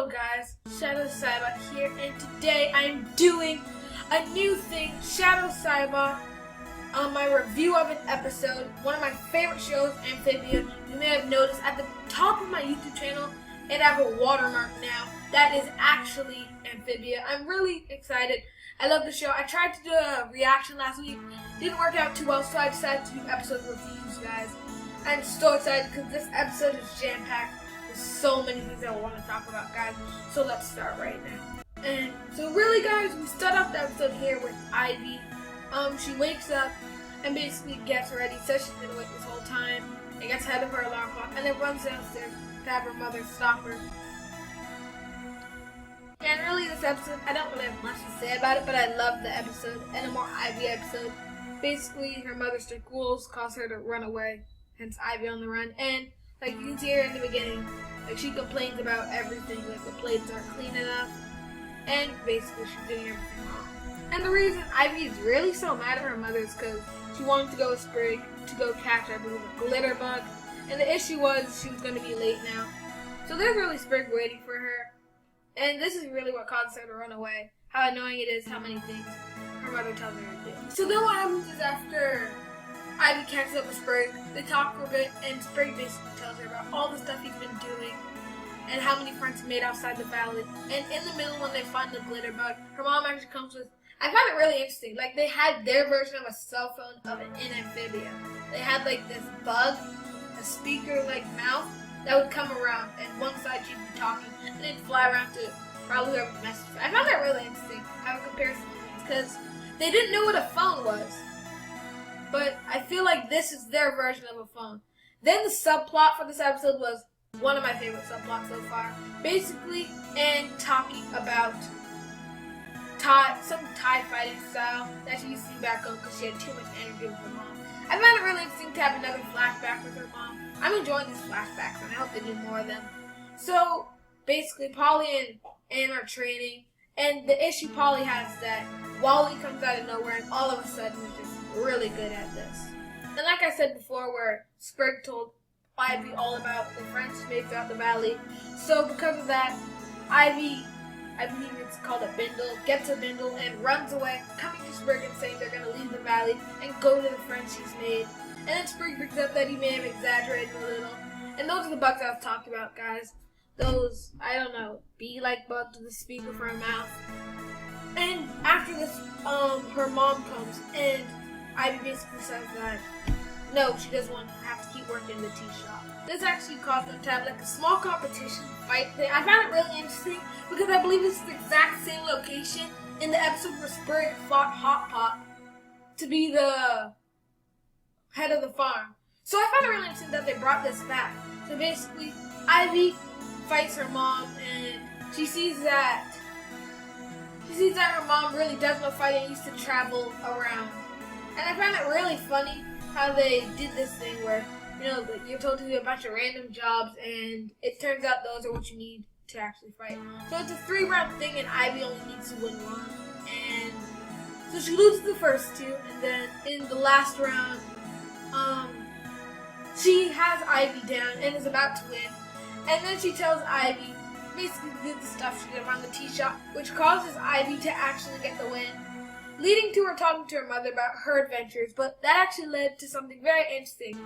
Hello guys, Shadow Saiba here, and today I'm doing a new thing, Shadow Saiba, on my review of an episode, one of my favorite shows, Amphibia. You may have noticed at the top of my YouTube channel, it have a watermark now. That is actually Amphibia. I'm really excited. I love the show. I tried to do a reaction last week. Didn't work out too well, so I decided to do episode reviews, guys. I'm so excited because this episode is jam-packed. There's so many things I want to talk about, guys. So let's start right now. And so really, guys, we start off the episode here with Ivy. She wakes up and basically gets ready, says she's been awake this whole time, and gets ahead of her alarm clock, and then runs downstairs to have her mother stop her. And really, this episode, I don't really have much to say about it, but I love the episode, and a more Ivy episode. Basically, her mother strict rules cause her to run away, hence Ivy on the run. And like you can see her in the beginning, like she complains about everything, like the plates aren't clean enough, and basically she's doing everything wrong. And the reason Ivy is really so mad at her mother is because she wanted to go with Sprig to go catch, I believe, a glitter bug, and the issue was she was going to be late now. So there's really Sprig waiting for her, and this is really what causes her to run away. How annoying it is, how many things her mother tells her to do. So then what happens is after Ivy catches up with Sprig, they talk for a bit, and Sprig basically tells her about all the stuff he's been doing and how many friends he made outside the valley. And in the middle, when they find the glitter bug, her mom actually comes with, I found it really interesting, like they had their version of a cell phone of it in Amphibia. They had like this bug, a speaker-like mouth that would come around, and one side she'd be talking, and it'd fly around to probably whoever messaged her. I found that really interesting, have a comparison of things, because they didn't know what a phone was. But I feel like this is their version of a phone. Then the subplot for this episode was one of my favorite subplots so far. Basically, Anne talking about some Thai fighting style that she used to see back home because she had too much energy with her mom. I find it really interesting to have another flashback with her mom. I'm enjoying these flashbacks and I hope they do more of them. So basically, Polly and Anne are training, and the issue Polly has is that Wally comes out of nowhere and all of a sudden is just really good at this. And like I said before, where Sprig told Ivy all about the friends she makes out the valley. So because of that, Ivy, I believe it's called a bindle, gets a bindle and runs away, coming to Sprig and saying they're going to leave the valley and go to the friends she's made. And then Sprig brings up that he may have exaggerated a little. And those are the bugs I've talked about, guys. Those, I don't know, bee-like bugs with a speaker for a mouth. And after this, her mom comes and Ivy basically says that no, she doesn't want to have to keep working in the tea shop. This actually caused them to have like a small competition fight thing. I found it really interesting because I believe this is the exact same location in the episode where Sprig fought Hot Pot to be the head of the farm. So I found it really interesting that they brought this back. So basically, Ivy fights her mom, and she sees that her mom really does know fighting and used to travel around. And I found it really funny how they did this thing where, you know, you're told to do a bunch of random jobs, and it turns out those are what you need to actually fight. So it's a 3-round thing, and Ivy only needs to win 1. And so she loses the first 2, and then in the last round, she has Ivy down and is about to win. And then she tells Ivy, basically do the stuff she did around the tea shop, which causes Ivy to actually get the win, leading to her talking to her mother about her adventures. But that actually led to something very interesting,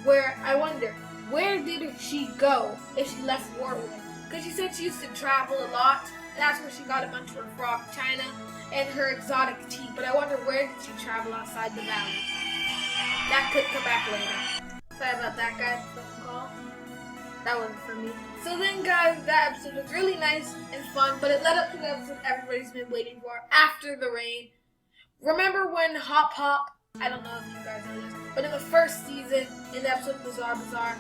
where I wonder, where did she go if she left Wartwood? Because she said she used to travel a lot, and that's where she got a bunch of her frog china and her exotic tea. But I wonder, where did she travel outside the valley? That could come back later. Sorry about that, guys. Phone call. That wasn't for me. So then, guys, that episode was really nice and fun, but it led up to the episode everybody's been waiting for, After the Rain. Remember when Hop Hop, I don't know if you guys know this, but in the first season, in the episode Bazaar,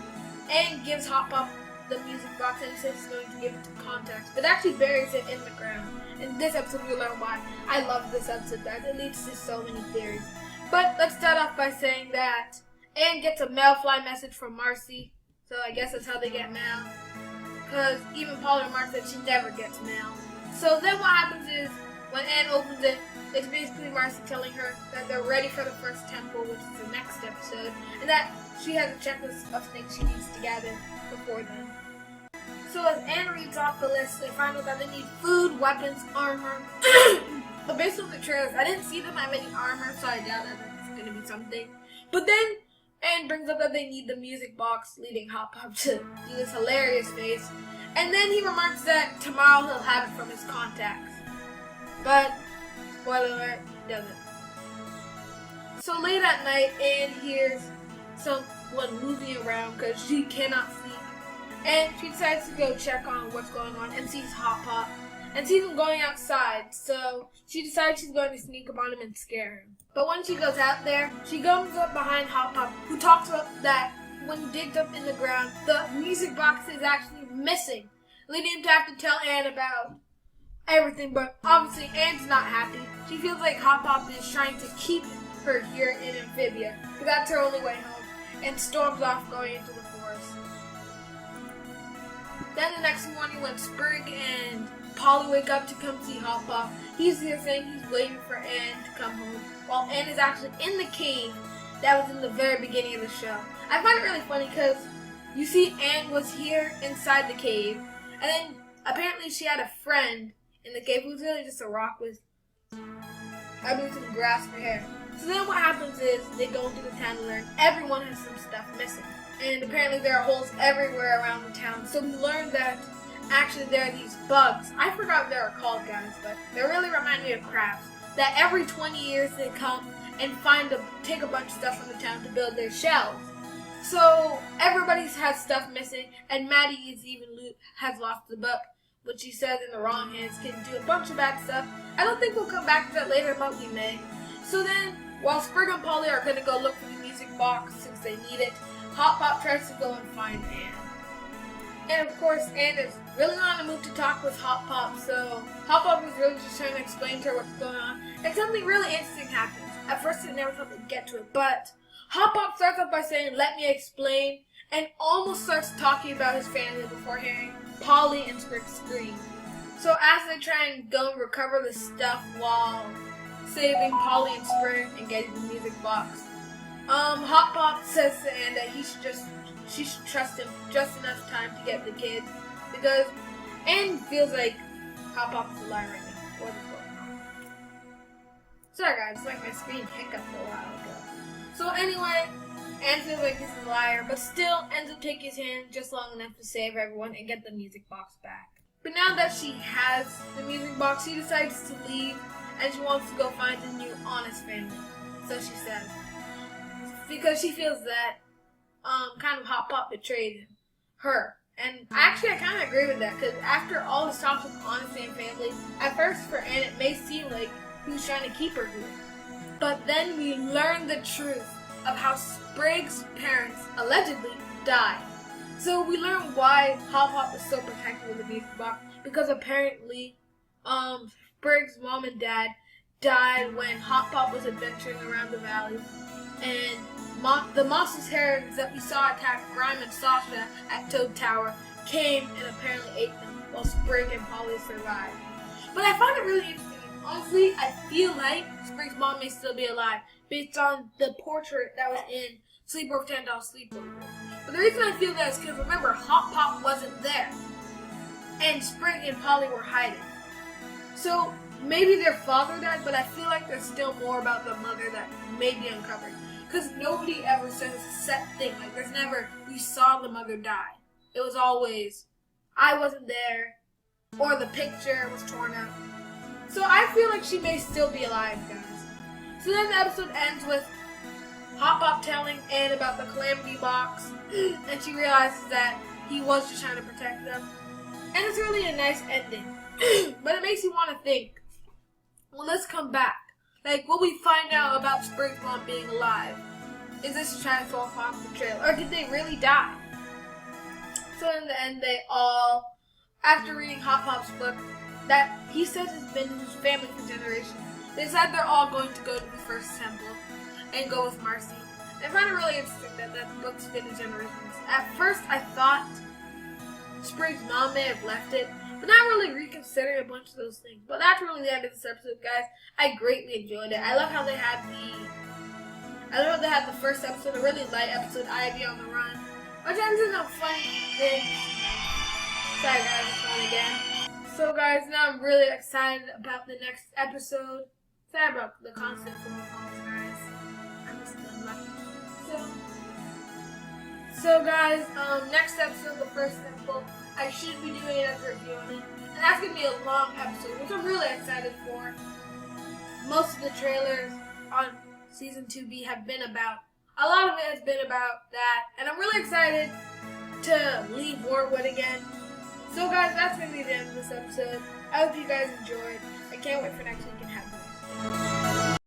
Aang gives Hop Hop the music box and he says he's going to give it to Context, but actually buries it in the ground. In this episode, we'll learn why. I love this episode, guys. It leads to so many theories. But let's start off by saying that Aang gets a mailfly message from Marcy, so I guess that's how they get mail. Because even Paul and Mark said she never gets mail. So then what happens is, when Anne opens it, it's basically Marcy telling her that they're ready for the first temple, which is the next episode, and that she has a checklist of things she needs to gather before then. So as Anne reads off the list, they find out that they need food, weapons, armor. But based on the trailers, I didn't see them have any armor, so I doubt that it's going to be something. But then Anne brings up that they need the music box, leading Hop Pop to do this hilarious face. And then he remarks that tomorrow he'll have it from his contacts. But, spoiler alert, he doesn't. So late at night, Anne hears someone moving around because she cannot sleep. And she decides to go check on what's going on and sees Hop Pop. And sees him going outside, so she decides she's going to sneak up on him and scare him. But when she goes out there, she comes up behind Hop Pop, who talks about that when he digged up in the ground, the music box is actually missing, leading him to have to tell Anne about everything. But obviously, Anne's not happy. She feels like Hop Pop is trying to keep her here in Amphibia, because that's her only way home, and storms off going into the forest. Then the next morning, when Sprig and Polly wake up to come see Hop Pop, he's here saying he's waiting for Anne to come home, while Anne is actually in the cave that was in the very beginning of the show. I find it really funny because you see Anne was here inside the cave, and then apparently she had a friend in the cave who was really just a rock with, I believe, some grass for hair. So then what happens is they go into the town and learn everyone has some stuff missing. And apparently there are holes everywhere around the town. So we learned that actually there are these bugs. I forgot what they were called, guys, but they really remind me of crabs. That every 20 years they come and take a bunch of stuff from the town to build their shells. So everybody has stuff missing, and Maddie has lost the book, which she says in the wrong hands can do a bunch of bad stuff. I don't think we'll come back to that later, but we may. So then, while Sprig and Polly are going to go look for the music box since they need it, Hop Pop tries to go and find Anne. And of course, Anne is really on the move to talk with Hop Pop, so Hop Pop is really just trying to explain to her what's going on. And something really interesting happens. At first, I never thought they'd get to it, but Hop Pop starts off by saying, "Let me explain," and almost starts talking about his family before hearing Polly and Sprig scream. So as they try and go and recover the stuff while saving Polly and Sprig and getting the music box, Hop Pop says to Anne that she should trust him just enough time to get the kids, because Anne feels like Hop Pop is a liar right now. What is going on? Sorry guys, it's like my screen hiccuped a while ago. So anyway, Anne feels like he's a liar, but still ends up taking his hand just long enough to save everyone and get the music box back. But now that she has the music box, she decides to leave, and she wants to go find a new honest family. So she says, because she feels that kind of Hop Pop betrayed her. And actually, I kind of agree with that, because after all this talk with honesty and family, at first for Anne it may seem like he was trying to keep her here. But then we learn the truth of how Sprig's parents allegedly died. So we learn why Hop Pop is so protective of the music box, because apparently Sprig's mom and dad died when Hop Pop was adventuring around the valley, and the monstrous herons that we saw attack Grime and Sasha at Toad Tower came and apparently ate them, while Sprig and Polly survived. But I find it really interesting. Honestly, I feel like Sprig's mom may still be alive, based on the portrait that was in Sleepover $10 Sleepover. But the reason I feel that is because, remember, Hop Pop wasn't there, and Sprig and Polly were hiding. So maybe their father died, but I feel like there's still more about the mother that may be uncovered. Because nobody ever says a set thing. Like, there's never, "we saw the mother die." It was always, "I wasn't there," or "the picture was torn out." So I feel like she may still be alive, guys. So then the episode ends with Hop Pop telling Anne about the Calamity Box, and she realizes that he was just trying to protect them. And it's really a nice ending. But it makes you want to think, well, let's come back. Like, will we find out about Sprig's mom being alive? Is this a trying to fall off the trail? Or did they really die? So in the end, they all, after reading Hop Pop's book, that he says has been in his family for generations, they decide they're all going to go to the first temple and go with Marcy. I find it really interesting that that book's been in generations. At first, I thought Sprig's mom may have left it, but not really reconsidering a bunch of those things. But that's really the end of this episode, guys. I greatly enjoyed it. I love how they had the first episode, a really light episode, Ivy on the Run, which ends in a funny thing. Sorry guys, it's on again. So guys, now I'm really excited about the next episode. Sorry about the constant phone calls, guys. I'm just unlucky. So guys, next episode, the first episode, I should be doing it as a review on it. And that's going to be a long episode, which I'm really excited for. Most of the trailers on Season 2B have been about, a lot of it has been about that. And I'm really excited to leave Wartwood again. So guys, that's going to be the end of this episode. I hope you guys enjoyed. I can't wait for next week and have more.